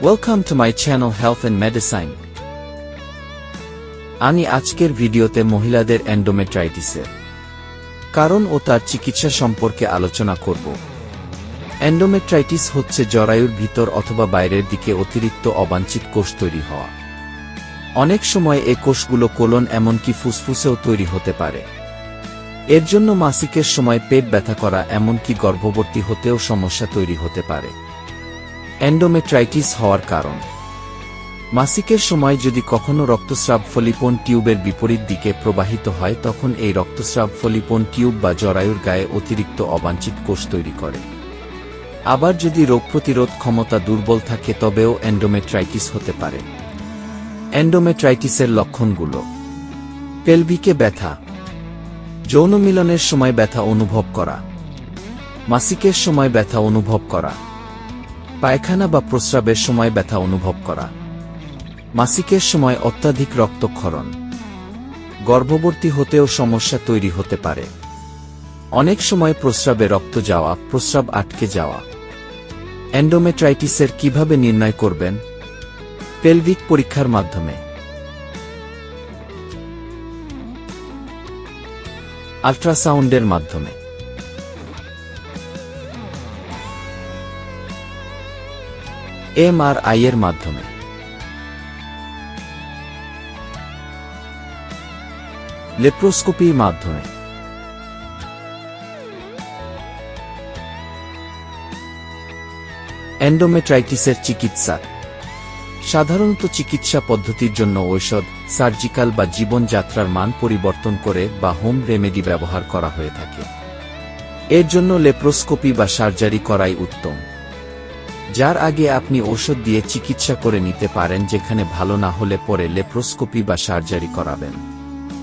Welcome to my channel Health and Medicine. আমি আজকের ভিডিওতে মহিলাদের এন্ডোমেট্রাইটিসের কারণ ও তার চিকিৎসা সম্পর্কে আলোচনা করব। এন্ডোমেট্রাইটিস হচ্ছে জরায়ুর ভিতর অথবা বাইরের দিকে অতিরিক্ত অবাঞ্ছিত কোষ তৈরি হওয়া। অনেক সময় এই কোষগুলো কোলন এমনকি ফুসফুসেও তৈরি হতে পারে। এর জন্য মাসিকের সময় পেট ব্যথা করা এমনকি গর্ভবতী হতেও সমস্যা তৈরি হতে পারে। এন্ডোমেট্রাইটিস হওয়ার কারণ: মাসিকের সময় যদি কখনো রক্তস্রাব ফলিপন টিউবের বিপরীত দিকে প্রবাহিত হয় তখন এই রক্তস্রাব ফলিপন টিউব বা জরায়ুর গায়ে অতিরিক্ত অবাঞ্ছিত কোষ তৈরি করে। আবার যদি রোগ প্রতিরোধ ক্ষমতা দুর্বল থাকে তবেও এন্ডোমেট্রাইটিস হতে পারে। এন্ডোমেট্রাইটিসের লক্ষণগুলো: পেলভিকে ব্যথা, যৌন মিলনের সময় ব্যথা অনুভব করা, মাসিকের সময় ব্যথা অনুভব করা, পায়খানা বা প্রস্রাবের সময় ব্যথা অনুভব করা, মাসিকের সময় অত্যাধিক রক্তক্ষরণ, গর্ভবতী হতেও সমস্যা তৈরি হতে পারে। অনেক সময় প্রস্রাবে রক্ত যাওয়া, প্রস্রাব আটকে যাওয়া। এন্ডোমেট্রাইটিসের কিভাবে নির্ণয় করবেন? পেলভিক পরীক্ষার মাধ্যমে, আল্ট্রাসাউন্ডের মাধ্যমে, এমআরআই এর মাধ্যমে। লেপ্রোস্কোপির মাধ্যমে। এন্ডোমেট্রাইটিসের চিকিৎসা: সাধারণত চিকিৎসা পদ্ধতির জন্য ঔষধ, সার্জিক্যাল বা জীবনযাত্রার মান পরিবর্তন করে বা হোম রেমেডি ব্যবহার করা হয়ে থাকে। এর জন্য লেপ্রোস্কোপি বা সার্জারি করাই উত্তম, যার আগে আপনি ঔষধ দিয়ে চিকিৎসা করে নিতে পারেন। যেখানে ভালো না হলে পরে লেপ্রোস্কোপি বা সার্জারি করাবেন।